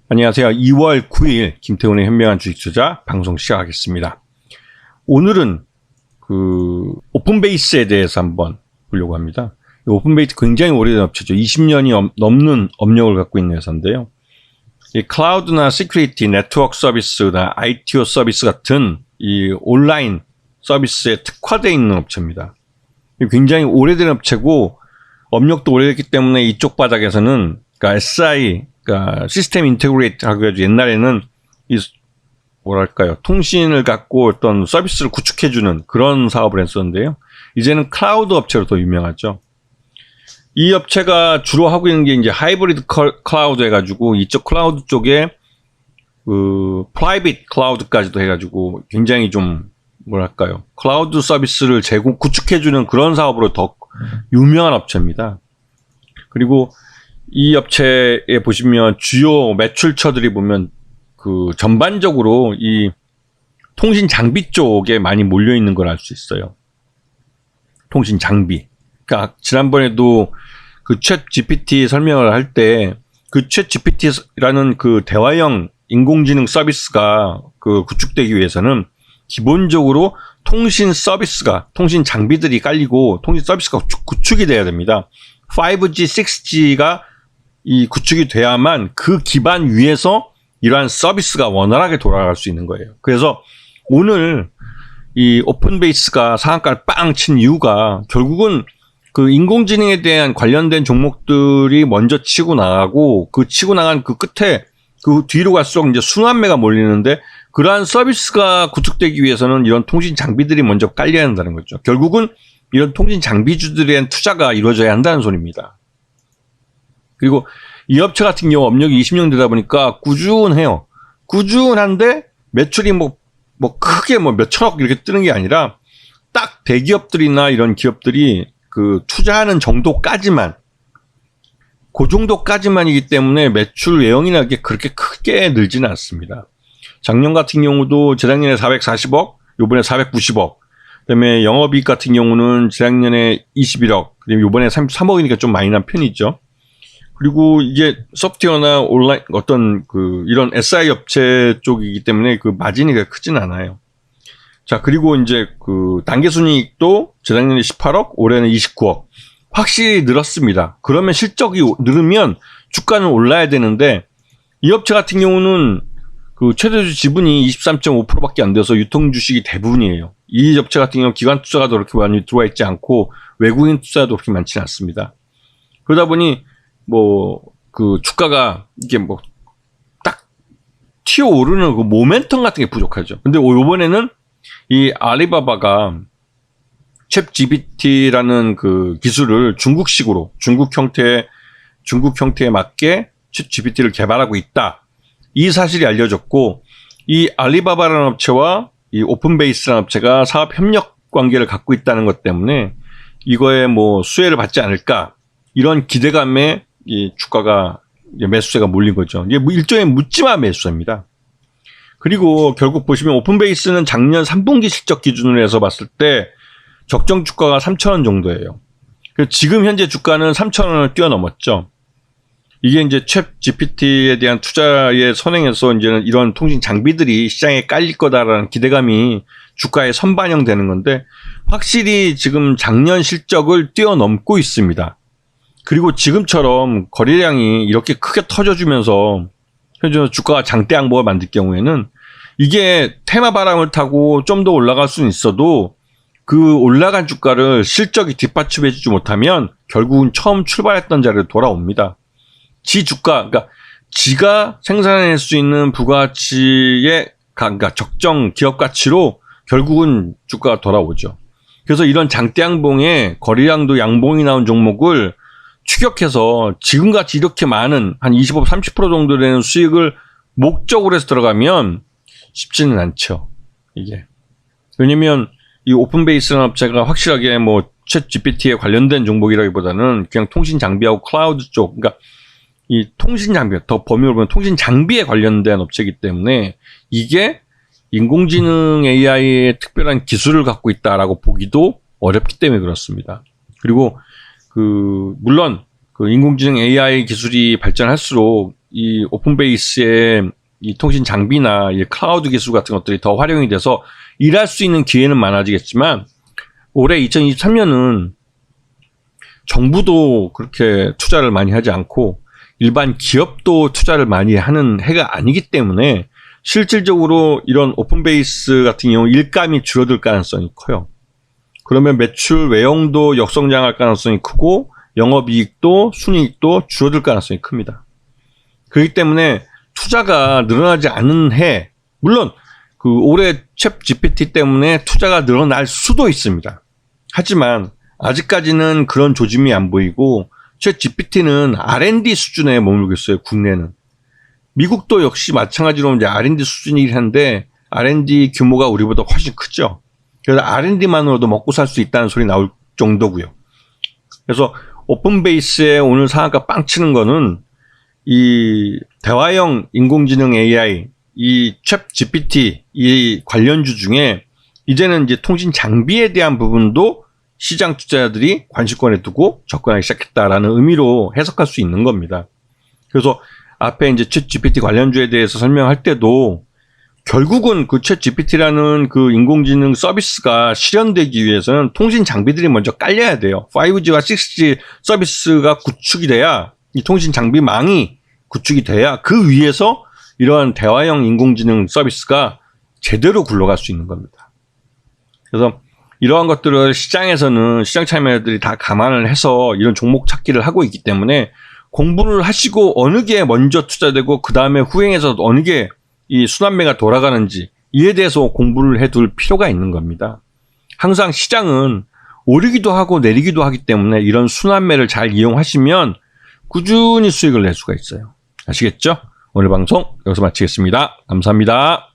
안녕하세요. 2월 9일 김태훈의 현명한 주식 투자 방송 시작하겠습니다. 오늘은 오픈베이스에 대해서 한번 보려고 합니다. 오픈베이스 굉장히 오래된 업체죠. 20년이 넘는 업력을 갖고 있는 회사인데요. 이 클라우드나 시큐리티, 네트워크 서비스나 ITO 서비스 같은 이 온라인 서비스에 특화되어 있는 업체입니다. 굉장히 오래된 업체고 업력도 오래됐기 때문에 이쪽 바닥에서는 그러니까 SI, 그러니까 시스템 인테그레이트 하고 해가지고 옛날에는 이 뭐랄까요, 통신을 갖고 어떤 서비스를 구축해주는 그런 사업을 했었는데요. 이제는 클라우드 업체로 더 유명하죠. 이 업체가 주로 하고 있는 게 이제 하이브리드 클라우드 해가지고 이쪽 클라우드 쪽에 프라이빗 클라우드까지도 해가지고 굉장히 좀 뭐랄까요, 클라우드 서비스를 구축해주는 그런 사업으로 더 유명한 업체입니다. 그리고 이 업체에 보시면 주요 매출처들이 보면 전반적으로 이 통신 장비 쪽에 많이 몰려 있는 걸 알 수 있어요. 통신 장비. 그러니까 지난번에도 챗 GPT 설명을 할 때 챗 GPT라는 대화형 인공지능 서비스가 구축되기 위해서는 기본적으로 통신 장비들이 깔리고 통신 서비스가 구축이 돼야 됩니다. 5G, 6G가 이 구축이 돼야만 그 기반 위에서 이러한 서비스가 원활하게 돌아갈 수 있는 거예요. 그래서 오늘 이 오픈베이스가 상한가를 빵 친 이유가 결국은 인공지능에 대한 관련된 종목들이 먼저 치고 나가고 치고 나간 끝에 뒤로 갈수록 이제 순환매가 몰리는데 그러한 서비스가 구축되기 위해서는 이런 통신 장비들이 먼저 깔려야 한다는 거죠. 결국은 이런 통신 장비주들에 대한 투자가 이루어져야 한다는 소리입니다. 그리고 이 업체 같은 경우 업력이 20년 되다 보니까 꾸준해요. 꾸준한데 매출이 크게 몇천억 이렇게 뜨는 게 아니라 딱 대기업들이나 이런 기업들이 투자하는 정도까지만, 그 정도까지만이기 때문에 매출 외형이나 게 그렇게 크게 늘지는 않습니다. 작년 같은 경우도 재작년에 440억, 요번에 490억, 그다음에 영업이익 같은 경우는 재작년에 21억, 그다음에 요번에 33억이니까 좀 많이 난 편이죠. 그리고 이게 소프트웨어나 온라인 이런 SI 업체 쪽이기 때문에 마진이 그렇게 크진 않아요. 자, 그리고 이제 단기순이익도 재작년에 18억, 올해는 29억. 확실히 늘었습니다. 그러면 실적이 늘으면 주가는 올라야 되는데 이 업체 같은 경우는 최대주 지분이 23.5%밖에 안 돼서 유통 주식이 대부분이에요. 이 업체 같은 경우 기관 투자가 그렇게 많이 들어와 있지 않고 외국인 투자도 그렇게 많지는 않습니다. 그러다 보니 주가가 이게 딱 튀어오르는 모멘텀 같은 게 부족하죠. 근데 요번에는 이 알리바바가 챗 GPT라는 기술을 중국 형태에 맞게 챗 GPT를 개발하고 있다. 이 사실이 알려졌고, 이 알리바바라는 업체와 이 오픈베이스라는 업체가 사업 협력 관계를 갖고 있다는 것 때문에 이거에 수혜를 받지 않을까, 이런 기대감에 이 주가가 매수세가 몰린 거죠. 이게 일종의 묻지마 매수세입니다. 그리고 결국 보시면 오픈베이스는 작년 3분기 실적 기준으로 해서 봤을 때 적정 주가가 3,000원 정도예요. 지금 현재 주가는 3,000원을 뛰어넘었죠. 이게 이제 챗 GPT에 대한 투자의 선행에서 이제는 이런 통신 장비들이 시장에 깔릴 거다라는 기대감이 주가에 선반영되는 건데 확실히 지금 작년 실적을 뛰어넘고 있습니다. 그리고 지금처럼 거래량이 이렇게 크게 터져주면서 주가가 장대 양봉을 만들 경우에는 이게 테마 바람을 타고 좀 더 올라갈 수는 있어도 올라간 주가를 실적이 뒷받침해주지 못하면 결국은 처음 출발했던 자리로 돌아옵니다. 그러니까 지가 생산해낼 수 있는 부가가치의 그러니까 적정 기업 가치로 결국은 주가가 돌아오죠. 그래서 이런 장대 양봉에 거래량도 양봉이 나온 종목을 추격해서 지금같이 이렇게 많은 한 25, 30% 정도 되는 수익을 목적으로 해서 들어가면 쉽지는 않죠. 이게. 왜냐면 이 오픈베이스라는 업체가 확실하게 챗 GPT에 관련된 종목이라기보다는 그냥 통신 장비하고 클라우드 쪽, 그러니까 이 통신 장비, 더 범위로 보면 통신 장비에 관련된 업체이기 때문에 이게 인공지능 AI의 특별한 기술을 갖고 있다라고 보기도 어렵기 때문에 그렇습니다. 그리고 물론 인공지능 AI 기술이 발전할수록 이 오픈베이스의 이 통신 장비나 이 클라우드 기술 같은 것들이 더 활용이 돼서 일할 수 있는 기회는 많아지겠지만 올해 2023년은 정부도 그렇게 투자를 많이 하지 않고 일반 기업도 투자를 많이 하는 해가 아니기 때문에 실질적으로 이런 오픈베이스 같은 경우 일감이 줄어들 가능성이 커요. 그러면 매출 외형도 역성장할 가능성이 크고 영업이익도 순이익도 줄어들 가능성이 큽니다. 그렇기 때문에 투자가 늘어나지 않은 해, 물론 그 올해 챗 GPT 때문에 투자가 늘어날 수도 있습니다. 하지만 아직까지는 그런 조짐이 안 보이고 챗 GPT는 R&D 수준에 머물고 있어요. 국내는. 미국도 역시 마찬가지로 이제 R&D 수준이긴 한데 R&D 규모가 우리보다 훨씬 크죠. 그래서 R&D만으로도 먹고 살 수 있다는 소리 나올 정도고요. 그래서 오픈베이스에 오늘 상한가 빵 치는 거는 이 대화형 인공지능 AI, 이 챗 GPT 이 관련주 중에 이제는 이제 통신 장비에 대한 부분도 시장 투자자들이 관심권에 두고 접근하기 시작했다라는 의미로 해석할 수 있는 겁니다. 그래서 앞에 이제 챗 GPT 관련주에 대해서 설명할 때도 결국은 그 챗 GPT라는 그 인공지능 서비스가 실현되기 위해서는 통신 장비들이 먼저 깔려야 돼요. 5G와 6G 서비스가 구축이 돼야 이 통신 장비망이 구축이 돼야 그 위에서 이러한 대화형 인공지능 서비스가 제대로 굴러갈 수 있는 겁니다. 그래서 이러한 것들을 시장에서는 시장 참여자들이 다 감안을 해서 이런 종목 찾기를 하고 있기 때문에 공부를 하시고 어느 게 먼저 투자되고 그 다음에 후행해서 어느 게 이 순환매가 돌아가는지 이에 대해서 공부를 해둘 필요가 있는 겁니다. 항상 시장은 오르기도 하고 내리기도 하기 때문에 이런 순환매를 잘 이용하시면 꾸준히 수익을 낼 수가 있어요. 아시겠죠? 오늘 방송 여기서 마치겠습니다. 감사합니다.